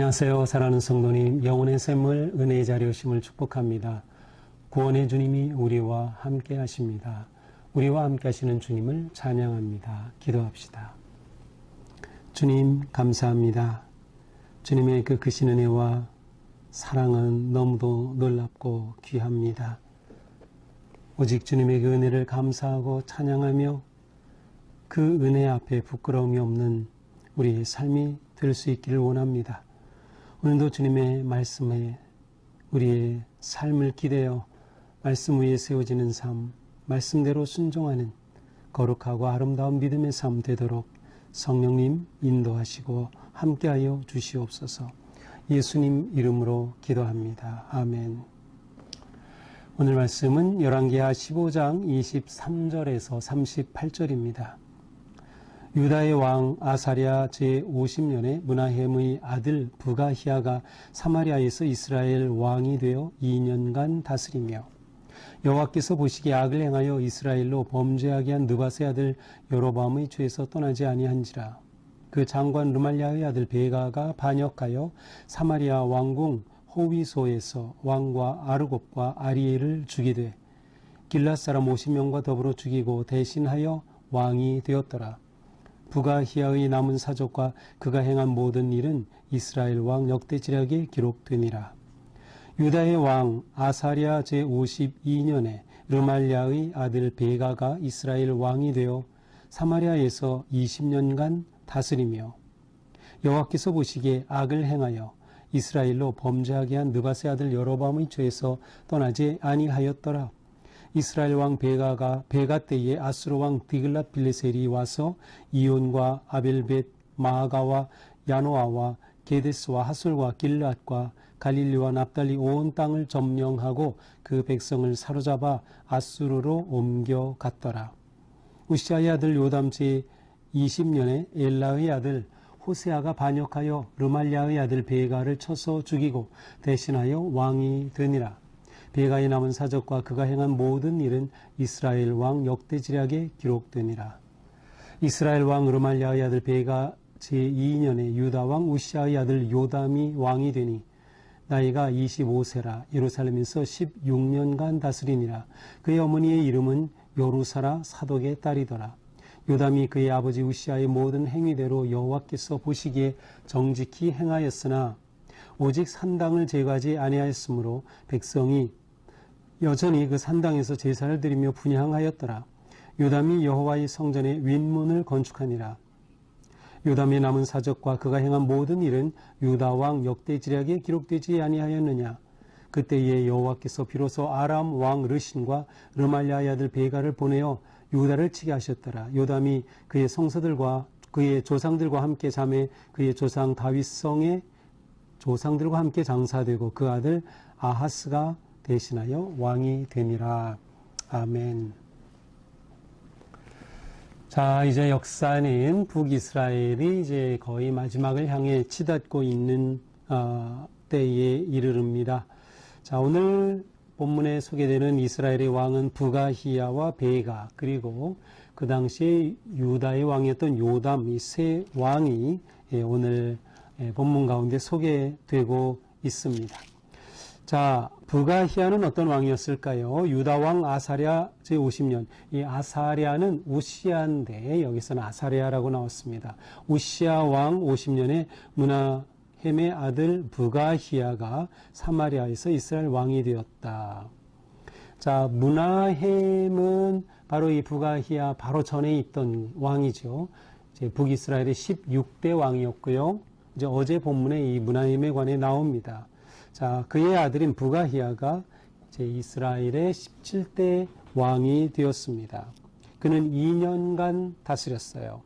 안녕하세요. 사랑하는 성도님, 영혼의 샘물 은혜의 자리에 오심을 축복합니다. 구원의 주님이 우리와 함께 하십니다. 우리와 함께 하시는 주님을 찬양합니다. 기도합시다. 주님 감사합니다. 주님의 그 크신 은혜와 사랑은 너무도 놀랍고 귀합니다. 오직 주님의 그 은혜를 감사하고 찬양하며 그 은혜 앞에 부끄러움이 없는 우리의 삶이 될 수 있기를 원합니다. 오늘도 주님의 말씀에 우리의 삶을 기대어 말씀 위에 세워지는 삶, 말씀대로 순종하는 거룩하고 아름다운 믿음의 삶 되도록 성령님 인도하시고 함께하여 주시옵소서. 예수님 이름으로 기도합니다. 아멘. 오늘 말씀은 열왕기하 15장 23절에서 38절입니다. 유다의 왕 아사랴 제50년에 므나헴의 아들 부가히야가 사마리아에서 이스라엘 왕이 되어 2년간 다스리며 여호와께서 보시기에 악을 행하여 이스라엘로 범죄하게 한 느밧의 아들 여로보암의 죄에서 떠나지 아니한지라. 그 장관 르말랴의 아들 베가가 반역하여 사마리아 왕궁 호위소에서 왕과 아르곱과 아리엘을 죽이되 길랏 사람 50명과 더불어 죽이고 대신하여 왕이 되었더라. 부가히야의 남은 사적과 그가 행한 모든 일은 이스라엘 왕 역대지략에 기록되니라. 유다의 왕 아사랴 제52년에 르말랴의 아들 베가가 이스라엘 왕이 되어 사마리아에서 20년간 다스리며 여호와께서 보시기에 악을 행하여 이스라엘로 범죄하게 한 느밧의 아들 여로보암의 죄에서 떠나지 아니하였더라. 이스라엘 왕 베가 때에 아수르 왕 디글랏 빌레셀이 와서 이온과 아벨벳 마아가와 야노아와 게데스와 하솔과 길랏과 갈릴리와 납달리 온 땅을 점령하고 그 백성을 사로잡아 아수르로 옮겨갔더라. 우시아의 아들 요담 제20년에 엘라의 아들 호세아가 반역하여 르말랴의 아들 베가를 쳐서 죽이고 대신하여 왕이 되니라. 베가의 남은 사적과 그가 행한 모든 일은 이스라엘 왕 역대지략에 기록되니라. 이스라엘 왕 르말랴의 아들 베가 제2년에 유다 왕 우시아의 아들 요담이 왕이 되니 나이가 25세라. 예루살렘에서 16년간 다스리니라. 그의 어머니의 이름은 요루사라 사독의 딸이더라. 요담이 그의 아버지 우시아의 모든 행위대로 여호와께서 보시기에 정직히 행하였으나 오직 산당을 제거하지 아니하였으므로 백성이 여전히 그 산당에서 제사를 드리며 분향하였더라. 요담이 여호와의 성전에 윗문을 건축하니라. 요담의 남은 사적과 그가 행한 모든 일은 유다 왕 역대지략에 기록되지 아니하였느냐. 그때에 여호와께서 비로소 아람 왕 르신과 르말랴의 아들 베가를 보내어 유다를 치게 하셨더라. 요담이 그의 성서들과 그의 조상들과 함께 잠에 그의 조상 다윗성의 조상들과 함께 장사되고 그 아들 아하스가 대신하여 왕이 되니라. 아멘. 자, 이제 역사는 북이스라엘이 이제 거의 마지막을 향해 치닫고 있는 때에 이르릅니다. 자, 오늘 본문에 소개되는 이스라엘의 왕은 부가히야와 베가 그리고 그 당시에 유다의 왕이었던 요담 이 세 왕이 오늘 본문 가운데 소개되고 있습니다. 자, 부가히야는 어떤 왕이었을까요? 유다 왕 아사랴 제50년. 이 아사랴는 우시아인데 여기서는 아사랴라고 나왔습니다. 우시아 왕 50년에 므나헴의 아들 부가히야가 사마리아에서 이스라엘 왕이 되었다. 자, 므나헴은 바로 이 부가히야 바로 전에 있던 왕이죠. 이제 북이스라엘의 16대 왕이었고요. 이제 어제 본문에 이 므나헴에 관해 나옵니다. 자, 그의 아들인 부가히야가 이제 이스라엘의 17대 왕이 되었습니다. 그는 2년간 다스렸어요.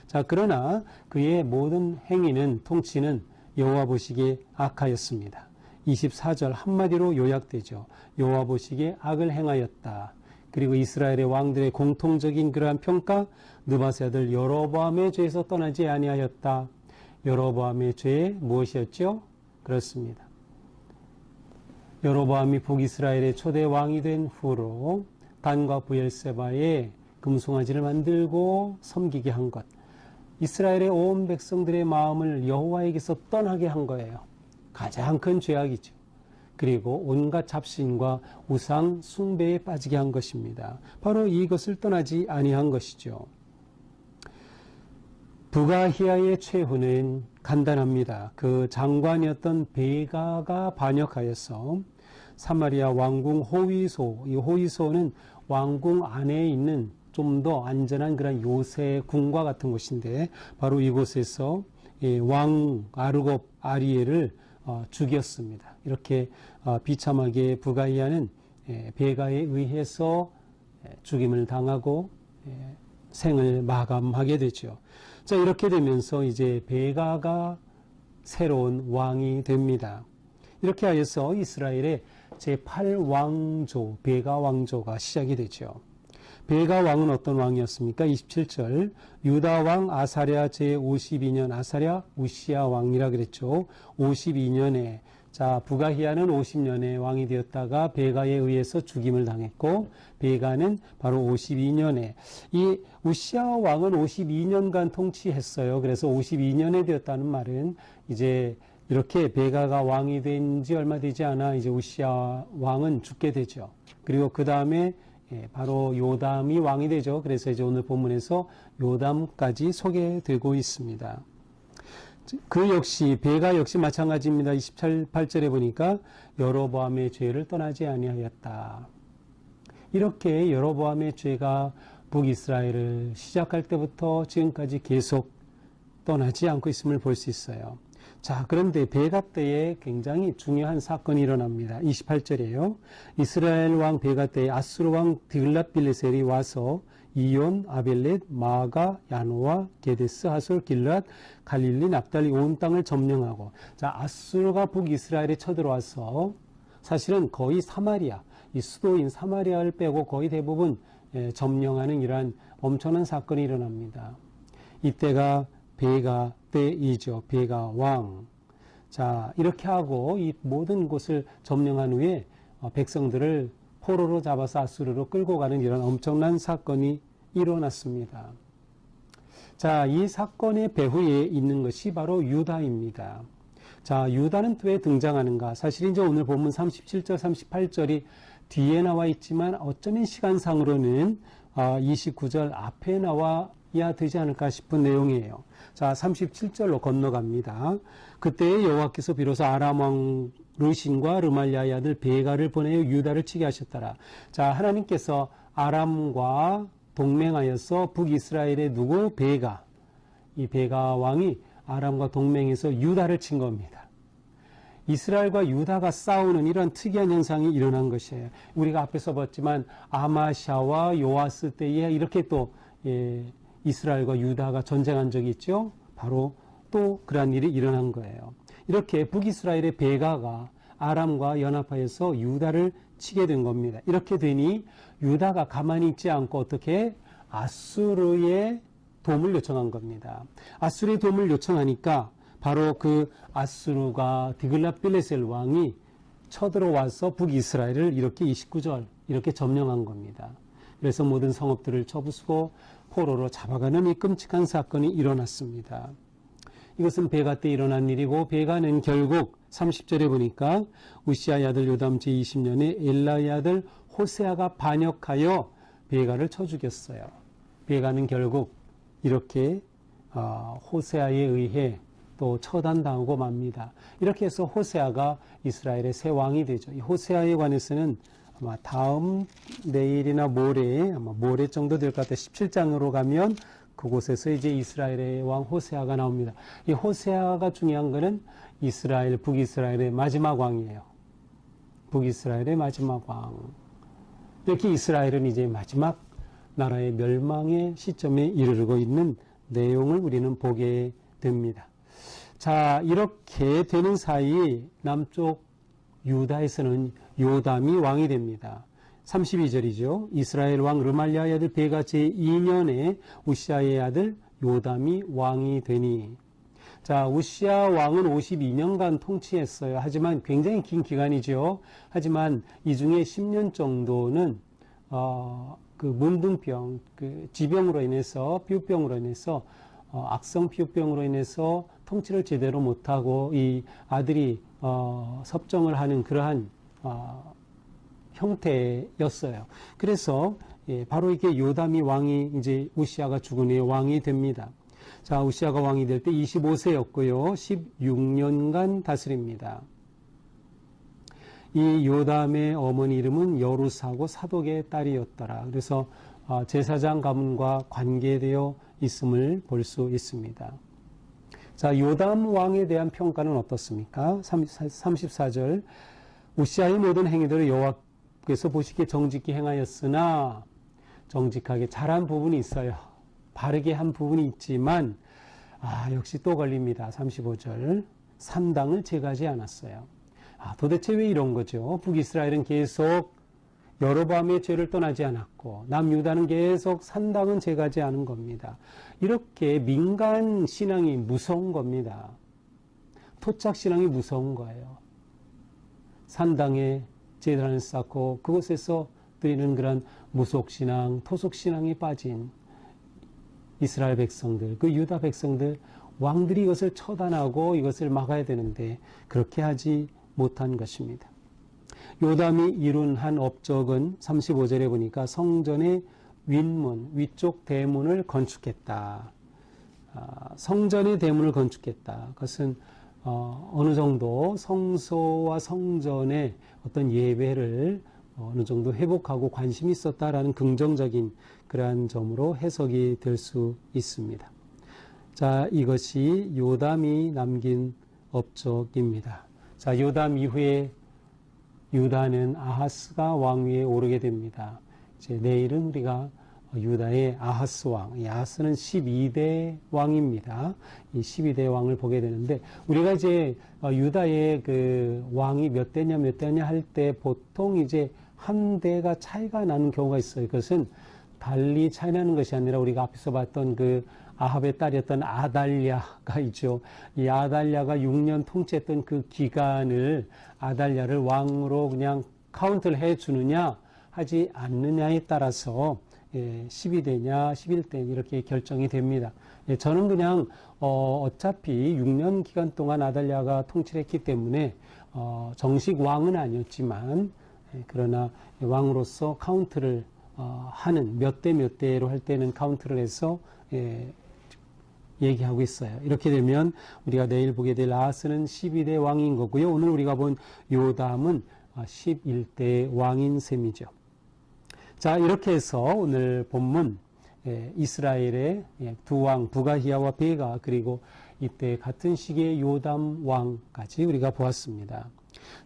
자, 그러나 그의 모든 행위는 통치는 여호와 보시기에 악하였습니다. 24절 한마디로 요약되죠. 여호와 보시기에 악을 행하였다. 그리고 이스라엘의 왕들의 공통적인 그러한 평가, 느밧의 아들 여로보암의 죄에서 떠나지 아니하였다. 여로보암의 죄 무엇이었죠? 그렇습니다. 여로보암이 북이스라엘의 초대 왕이 된 후로 단과 브엘세바에 금송아지를 만들고 섬기게 한 것. 이스라엘의 온 백성들의 마음을 여호와에게서 떠나게 한 거예요. 가장 큰 죄악이죠. 그리고 온갖 잡신과 우상 숭배에 빠지게 한 것입니다. 바로 이것을 떠나지 아니한 것이죠. 부가히야의 최후는 간단합니다. 그 장관이었던 베가가 반역하여서 사마리아 왕궁 호위소, 이 호위소는 왕궁 안에 있는 좀 더 안전한 그런 요새 궁과 같은 곳인데 바로 이곳에서 왕 아르곱 아리엘을 죽였습니다. 이렇게 비참하게 부가히야는 베가에 의해서 죽임을 당하고 생을 마감하게 되죠. 자, 이렇게 되면서 이제 베가가 새로운 왕이 됩니다. 이렇게 하여서 이스라엘의 제8왕조, 베가 왕조가 시작이 되죠. 베가 왕은 어떤 왕이었습니까? 27절 유다 왕 아사랴 제52년 아사랴 우시야 왕이라 그랬죠. 52년에 자 부가히야는 50년에 왕이 되었다가 베가에 의해서 죽임을 당했고 베가는 바로 52년에 이 우시야 왕은 52년간 통치했어요. 그래서 52년에 되었다는 말은 이제 이렇게 베가가 왕이 된 지 얼마 되지 않아 이제 우시야 왕은 죽게 되죠. 그리고 그 다음에 바로 요담이 왕이 되죠. 그래서 이제 오늘 본문에서 요담까지 소개되고 있습니다. 그 역시 베가 역시 마찬가지입니다. 28절에 보니까 여로보암의 죄를 떠나지 아니하였다. 이렇게 여로보암의 죄가 북이스라엘을 시작할 때부터 지금까지 계속 떠나지 않고 있음을 볼 수 있어요. 자, 그런데 베가 때에 굉장히 중요한 사건이 일어납니다. 28절이에요. 이스라엘 왕 베가 때에 아수르 왕 디글랏빌레셀이 와서 이온, 아벨렛, 마가, 야노아, 게데스, 하솔, 길랏, 갈릴리, 납달리 온 땅을 점령하고 자, 아수르가 북이스라엘에 쳐들어와서 사실은 거의 사마리아, 이 수도인 사마리아를 빼고 거의 대부분 점령하는 이러한 엄청난 사건이 일어납니다. 이때가 베가 때이죠. 베가 왕. 자, 이렇게 하고 이 모든 곳을 점령한 후에 백성들을 포로로 잡아서 아수르로 끌고 가는 이런 엄청난 사건이 일어났습니다. 자, 이 사건의 배후에 있는 것이 바로 유다입니다. 자, 유다는 왜 등장하는가? 사실 이제 오늘 본문 37절, 38절이 뒤에 나와 있지만 어쩌면 시간상으로는 29절 앞에 나와야 되지 않을까 싶은 내용이에요. 자, 37절로 건너갑니다. 그때 여호와께서 비로소 아람 왕 르신과 르말리아의 아들 베가를 보내어 유다를 치게 하셨더라. 자, 하나님께서 아람과 동맹하여서 북이스라엘의 누구? 베가. 이 베가 왕이 아람과 동맹해서 유다를 친 겁니다. 이스라엘과 유다가 싸우는 이런 특이한 현상이 일어난 것이에요. 우리가 앞에서 봤지만 아마샤와 요아스 때에 이렇게 또 이스라엘과 유다가 전쟁한 적이 있죠. 바로 또 그러한 일이 일어난 거예요. 이렇게 북이스라엘의 베가가 아람과 연합하여서 유다를 치게 된 겁니다. 이렇게 되니 유다가 가만히 있지 않고 어떻게 아수르의 도움을 요청한 겁니다. 아수르의 도움을 요청하니까 바로 그 아수르가 디글랏빌레셀 왕이 쳐들어와서 북이스라엘을 이렇게 29절 이렇게 점령한 겁니다. 그래서 모든 성읍들을 쳐부수고 포로로 잡아가는 이 끔찍한 사건이 일어났습니다. 이것은 베가 때 일어난 일이고 베가는 결국 30절에 보니까 우시아의 아들 요담 제20년에 엘라의 아들 호세아가 반역하여 베가를 쳐 죽였어요. 베가는 결국 이렇게 호세아에 의해 또 처단당하고 맙니다. 이렇게 해서 호세아가 이스라엘의 새 왕이 되죠. 이 호세아에 관해서는 아마 다음 내일이나 모레, 아마 모레 정도 될 것 같아요. 17장으로 가면 그곳에서 이제 이스라엘의 왕 호세아가 나옵니다. 이 호세아가 중요한 거는 이스라엘, 북이스라엘의 마지막 왕이에요. 북이스라엘의 마지막 왕. 이렇게 이스라엘은 이제 마지막 나라의 멸망의 시점에 이르르고 있는 내용을 우리는 보게 됩니다. 자, 이렇게 되는 사이 남쪽 유다에서는 요담이 왕이 됩니다. 32절이죠. 이스라엘 왕 르말리아의 아들 베가 제2년에 우시아의 아들 요담이 왕이 되니. 자, 우시아 왕은 52년간 통치했어요. 하지만 굉장히 긴 기간이죠. 하지만 이 중에 10년 정도는 그 문둥병, 그 지병으로 인해서 뼈병으로 인해서 악성 피부병으로 인해서 통치를 제대로 못하고 이 아들이 섭정을 하는 그러한 형태였어요. 그래서 바로 이게 요담이 왕이 이제 우시아가 죽은 후에 왕이 됩니다. 자, 우시아가 왕이 될 때 25세였고요. 16년간 다스립니다. 이 요담의 어머니 이름은 여루사고 사독의 딸이었더라. 그래서 제사장 가문과 관계되어 있음을 볼 수 있습니다. 자, 요담 왕에 대한 평가는 어떻습니까? 34절. 우시아의 모든 행위들을 여호와께서 보시기에 정직히 행하였으나 정직하게 잘한 부분이 있어요. 바르게 한 부분이 있지만 역시 또 걸립니다. 35절. 산당을 제거하지 않았어요. 도대체 왜 이런 거죠? 북이스라엘은 계속 여로보암의 죄를 떠나지 않았고 남유다는 계속 산당은 제거하지 않은 겁니다. 이렇게 민간 신앙이 무서운 겁니다. 토착 신앙이 무서운 거예요. 산당에 제단을 쌓고 그곳에서 드리는 그런 무속신앙, 토속신앙이 빠진 이스라엘 백성들, 그 유다 백성들, 왕들이 이것을 처단하고 이것을 막아야 되는데 그렇게 하지 못한 것입니다. 요담이 이룬 한 업적은 35절에 보니까 성전의 윗문, 위쪽 대문을 건축했다. 성전의 대문을 건축했다. 그것은 어느 정도 성소와 성전의 어떤 예배를 어느 정도 회복하고 관심이 있었다라는 긍정적인 그러한 점으로 해석이 될 수 있습니다. 자, 이것이 요담이 남긴 업적입니다. 자, 요담 이후에 유다는 아하스가 왕위에 오르게 됩니다. 이제 내일은 우리가 유다의 아하스 왕, 이 아하스는 12대 왕입니다. 이 12대 왕을 보게 되는데 우리가 이제 유다의 그 왕이 몇 대냐 할 때 보통 이제 한 대가 차이가 나는 경우가 있어요. 그것은 달리 차이 나는 것이 아니라 우리가 앞에서 봤던 그 아합의 딸이었던 아달랴가 있죠. 이 아달랴가 6년 통치했던 그 기간을 아달랴를 왕으로 그냥 카운트를 해주느냐 하지 않느냐에 따라서 12대냐 11대 이렇게 결정이 됩니다. 저는 그냥 어차피 6년 기간 동안 아달랴가 통치를 했기 때문에 정식 왕은 아니었지만 그러나 왕으로서 카운트를 하는 몇 대 몇 대로 할 때는 카운트를 해서 얘기하고 있어요. 이렇게 되면 우리가 내일 보게 될 아하스는 12대 왕인 거고요. 오늘 우리가 본 요담은 11대 왕인 셈이죠. 자, 이렇게 해서 오늘 본문 이스라엘의 두 왕 부가히야와 베가 그리고 이때 같은 시기의 요담 왕까지 우리가 보았습니다.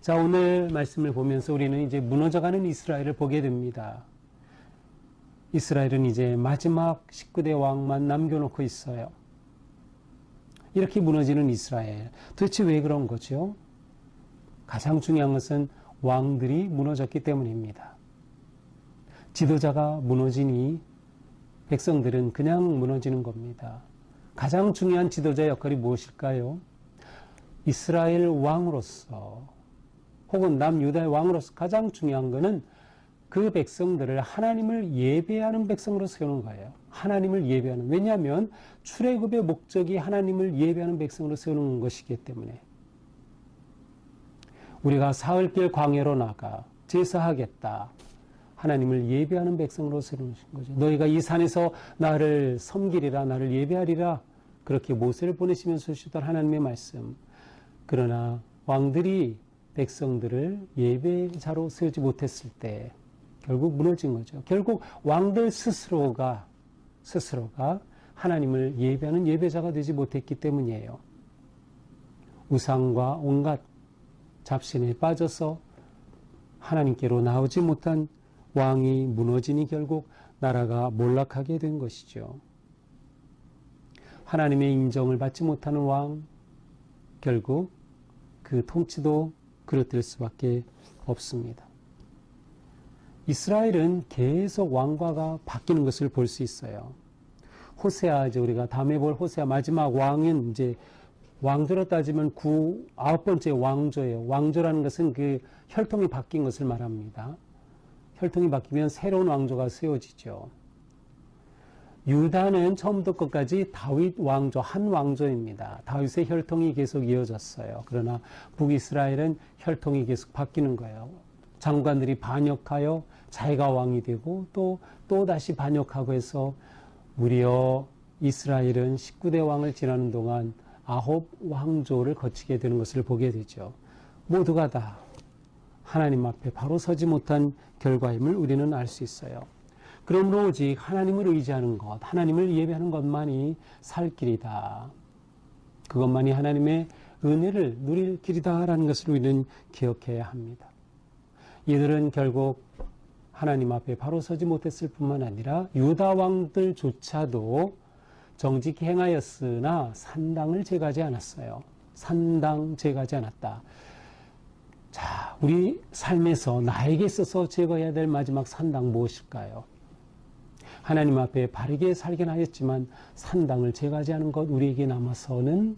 자, 오늘 말씀을 보면서 우리는 이제 무너져가는 이스라엘을 보게 됩니다. 이스라엘은 이제 마지막 19대 왕만 남겨놓고 있어요. 이렇게 무너지는 이스라엘. 도대체 왜 그런 거죠? 가장 중요한 것은 왕들이 무너졌기 때문입니다. 지도자가 무너지니 백성들은 그냥 무너지는 겁니다. 가장 중요한 지도자 역할이 무엇일까요? 이스라엘 왕으로서 혹은 남유다의 왕으로서 가장 중요한 것은 그 백성들을 하나님을 예배하는 백성으로 세우는 거예요. 하나님을 예배하는. 왜냐하면 출애굽의 목적이 하나님을 예배하는 백성으로 세우는 것이기 때문에 우리가 사흘길 광야로 나가 제사하겠다. 하나님을 예배하는 백성으로 세우는 거죠. 너희가 이 산에서 나를 섬기리라, 나를 예배하리라. 그렇게 모세를 보내시면서 주시던 하나님의 말씀. 그러나 왕들이 백성들을 예배자로 세우지 못했을 때 결국 무너진 거죠. 결국 왕들 스스로가 하나님을 예배하는 예배자가 되지 못했기 때문이에요. 우상과 온갖 잡신에 빠져서 하나님께로 나오지 못한 왕이 무너지니 결국 나라가 몰락하게 된 것이죠. 하나님의 인정을 받지 못하는 왕, 결국 그 통치도 그릇될 수밖에 없습니다. 이스라엘은 계속 왕과가 바뀌는 것을 볼 수 있어요. 호세아, 이제 우리가 다음에 볼 호세아 마지막 왕은 이제 왕조로 따지면 9번째 왕조예요. 왕조라는 것은 그 혈통이 바뀐 것을 말합니다. 혈통이 바뀌면 새로운 왕조가 세워지죠. 유다는 처음부터 끝까지 다윗 왕조, 한 왕조입니다. 다윗의 혈통이 계속 이어졌어요. 그러나 북이스라엘은 혈통이 계속 바뀌는 거예요. 장관들이 반역하여 자기가 왕이 되고 또 다시 반역하고 해서 무려 이스라엘은 19대 왕을 지나는 동안 9 왕조를 거치게 되는 것을 보게 되죠. 모두가 다 하나님 앞에 바로 서지 못한 결과임을 우리는 알 수 있어요. 그러므로 오직 하나님을 의지하는 것, 하나님을 예배하는 것만이 살 길이다. 그것만이 하나님의 은혜를 누릴 길이다라는 것을 우리는 기억해야 합니다. 이들은 결국 하나님 앞에 바로 서지 못했을 뿐만 아니라 유다 왕들조차도 정직히 행하였으나 산당을 제거하지 않았어요. 산당 제거하지 않았다. 자, 우리 삶에서 나에게 있어서 제거해야 될 마지막 산당 무엇일까요? 하나님 앞에 바르게 살긴 하였지만 산당을 제거하지 않은 것 우리에게 남아서는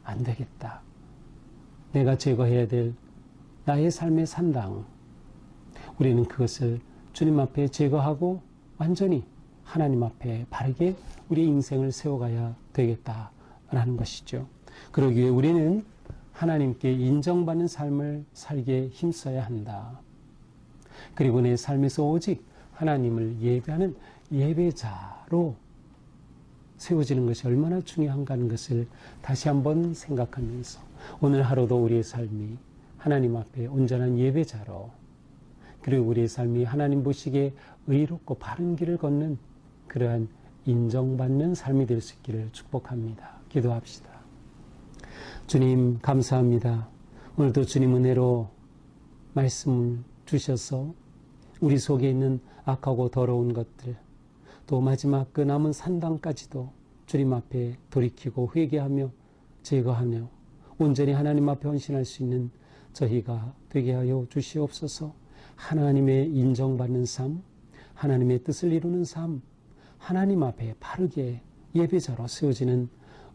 안 되겠다. 내가 제거해야 될 나의 삶의 산당. 우리는 그것을 주님 앞에 제거하고 완전히 하나님 앞에 바르게 우리 인생을 세워가야 되겠다라는 것이죠. 그러기 위해 우리는 하나님께 인정받는 삶을 살기에 힘써야 한다. 그리고 내 삶에서 오직 하나님을 예배하는 예배자로 세워지는 것이 얼마나 중요한가 하는 것을 다시 한번 생각하면서 오늘 하루도 우리의 삶이 하나님 앞에 온전한 예배자로 그리고 우리의 삶이 하나님 보시기에 의롭고 바른 길을 걷는 그러한 인정받는 삶이 될 수 있기를 축복합니다. 기도합시다. 주님 감사합니다. 오늘도 주님 은혜로 말씀을 주셔서 우리 속에 있는 악하고 더러운 것들 또 마지막 그 남은 산당까지도 주님 앞에 돌이키고 회개하며 제거하며 온전히 하나님 앞에 헌신할 수 있는 저희가 되게 하여 주시옵소서. 하나님의 인정받는 삶, 하나님의 뜻을 이루는 삶, 하나님 앞에 바르게 예배자로 세워지는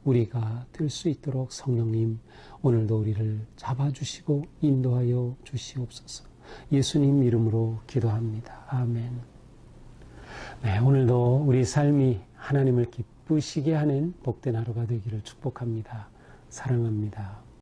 우리가 될 수 있도록 성령님 오늘도 우리를 잡아주시고 인도하여 주시옵소서. 예수님 이름으로 기도합니다. 아멘. 네, 오늘도 우리 삶이 하나님을 기쁘시게 하는 복된 하루가 되기를 축복합니다. 사랑합니다.